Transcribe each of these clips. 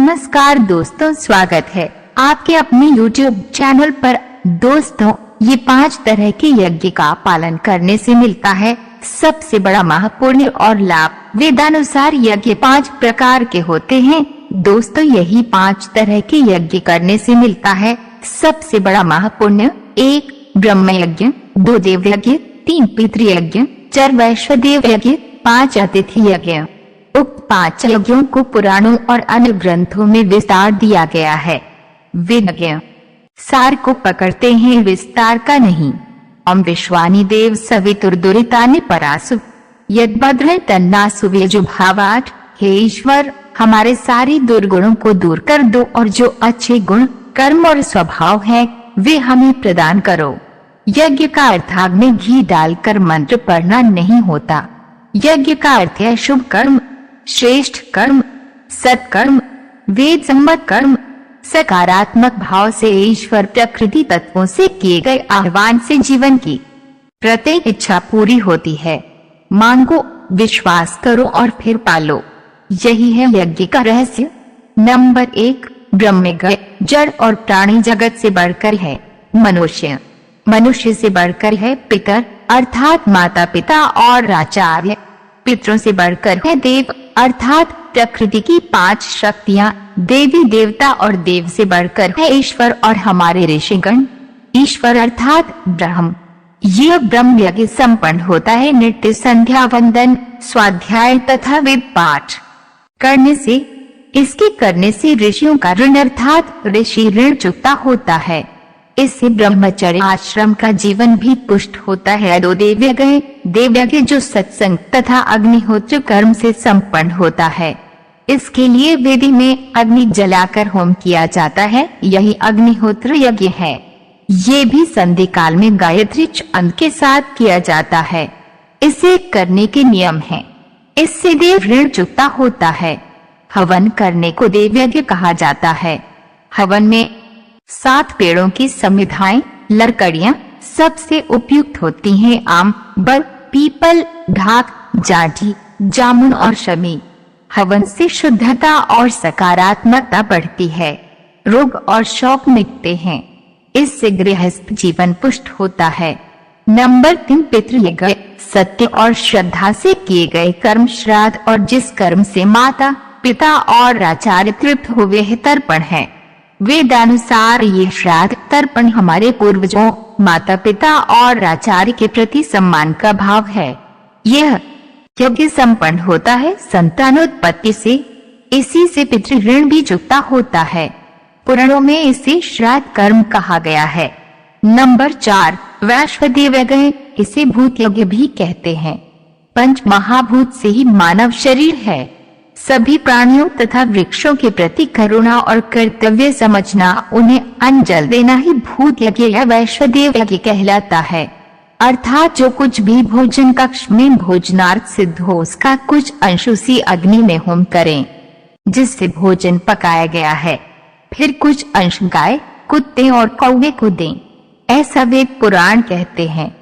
नमस्कार दोस्तों, स्वागत है आपके अपने YouTube चैनल पर। दोस्तों, ये 5 तरह के यज्ञ का पालन करने से मिलता है सबसे बड़ा महापुण्य और लाभ। वेदानुसार यज्ञ 5 प्रकार के होते हैं। दोस्तों, यही 5 तरह के यज्ञ करने से मिलता है सबसे बड़ा महापुण्य। 1 ब्रह्म यज्ञ, 2 देव यज्ञ, 3 पितृ यज्ञ, 4 वैश्वदेव यज्ञ, 5 अतिथि यज्ञ। उक्त 5 यज्ञों को पुराणों और अन्य ग्रंथों में विस्तार दिया गया है। यज्ञ सार को पकड़ते हैं, विस्तार का नहीं। ओम विश्वानि देव सवितुर्दुरितानि परासु यद्भद्र तन्नासु भावाट। हे ईश्वर, हमारे सारे दुर्गुणों को दूर कर दो और जो अच्छे गुण, कर्म और स्वभाव है वे हमें प्रदान करो। यज्ञ का अर्थ आग में घी डालकर मंत्र पढ़ना नहीं होता। यज्ञ का अर्थ है शुभ कर्म, श्रेष्ठ कर्म, सत्कर्म, वेद सम्मत कर्म। सकारात्मक भाव से ईश्वर प्रकृति तत्वों से किए गए आह्वान से जीवन की प्रत्येक इच्छा पूरी होती है। मांगो, विश्वास करो और फिर पालो। यही है यज्ञ का रहस्य। नंबर 1 ब्रह्म यज्ञ जड़ और प्राणी जगत से बढ़कर है मनुष्य, मनुष्य से बढ़कर है पितर अर्थात माता पिता और आचार्य, पितरों से बढ़कर है देव अर्थात प्रकृति की 5 शक्तियाँ, देवी देवता और देव से बढ़कर है ईश्वर और हमारे ऋषिगण। ईश्वर अर्थात ब्रह्म। यह ब्रह्म यज्ञ संपन्न होता है नित्य संध्या वंदन, स्वाध्याय तथा वेद पाठ करने से। इसके करने से ऋषियों का ऋण अर्थात ऋषि ऋण चुकता होता है। इससे ब्रह्मचर्य आश्रम का जीवन भी पुष्ट होता है। 2 देव यज्ञ जो सत्संग तथा अग्निहोत्र कर्म से संपन्न होता है। इसके लिए वेदी में अग्नि जलाकर होम किया जाता है, यही अग्निहोत्र यज्ञ है। ये भी संधि काल में गायत्री छंद के साथ किया जाता है। इसे करने के नियम हैं। इससे देव ऋण चुकता होता है। हवन करने को देव यज्ञ कहा जाता है। हवन में 7 पेड़ों की समिधाएं, लकड़ियां सबसे उपयुक्त होती हैं आम, बर, पीपल, ढाक, जाठी, जामुन और शमी। हवन से शुद्धता और सकारात्मकता बढ़ती है, रोग और शौक मिटते हैं। इससे गृहस्थ जीवन पुष्ट होता है। नंबर 3 पितृ यज्ञ सत्य और श्रद्धा से किए गए कर्म, श्राद्ध और जिस कर्म से माता पिता और आचार्य तृप्त हुए हैं तर्पण है। वेदानुसार ये श्राद्ध तर्पण हमारे पूर्वजों, माता पिता और आचार्य के प्रति सम्मान का भाव है। यह यज्ञ संपन्न होता है संतानोत्पत्ति से। इसी से पितृ ऋण भी चुकता होता है। पुराणों में इसे श्राद्ध कर्म कहा गया है। नंबर 4 वैश्वदेव यज्ञ, इसे भूत यज्ञ भी कहते हैं। 5 महाभूत से ही मानव शरीर है। सभी प्राणियों तथा वृक्षों के प्रति करुणा और कर्तव्य समझना, उन्हें अन्न जल देना ही भूत यज्ञ या वैश्वदेव यज्ञ कहलाता है। अर्थात जो कुछ भी भोजन कक्ष में भोजनार्थ सिद्ध हो उसका कुछ अंश उसी अग्नि में होम करें जिससे भोजन पकाया गया है। फिर कुछ अंश गाय, कुत्ते और कौवे को दें, ऐसा वेद पुराण कहते हैं।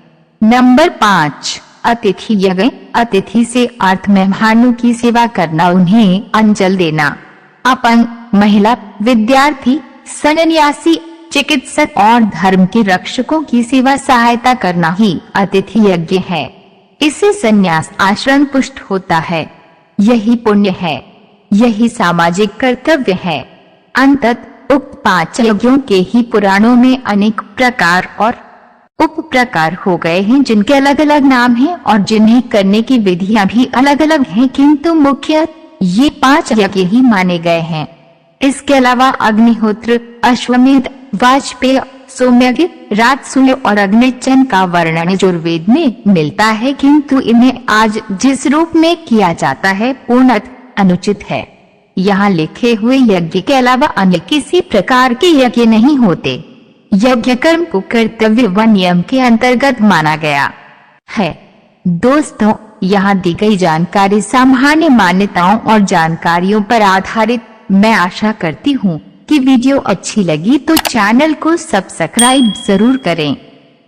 नंबर 5 अतिथि यज्ञ, अतिथि से अर्थ मेहमानों की सेवा करना, उन्हें अन्न जल देना। अपंग, महिला, विद्यार्थी, सन्यासी, चिकित्सक और धर्म के रक्षकों की सेवा सहायता करना ही अतिथि यज्ञ है। इससे संन्यास आश्रम पुष्ट होता है। यही पुण्य है, यही सामाजिक कर्तव्य है। अंततः उक्त 5 यज्ञों के ही पुराणों में अनेक प्रकार और उप प्रकार हो गए हैं, जिनके अलग अलग नाम हैं और जिन्हें करने की विधियां भी अलग अलग हैं, किंतु मुख्य ये 5 यज्ञ ही माने गए हैं। इसके अलावा अग्निहोत्र, अश्वमेध, वाजपेय, सोमयज्ञ, राजसूय और अग्निचन का वर्णन यजुर्वेद में मिलता है, किंतु इन्हें आज जिस रूप में किया जाता है पूर्णतः अनुचित है। यहाँ लिखे हुए यज्ञ के अलावा अन्य किसी प्रकार के यज्ञ नहीं होते। यज्ञ कर्म को कर्तव्य व नियम के अंतर्गत माना गया है। दोस्तों, यहाँ दी गई जानकारी सामान्य मान्यताओं और जानकारियों पर आधारित। मैं आशा करती हूँ कि वीडियो अच्छी लगी तो चैनल को सब्सक्राइब जरूर करें।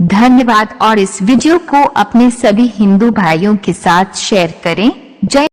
धन्यवाद और इस वीडियो को अपने सभी हिंदू भाइयों के साथ शेयर करें। जय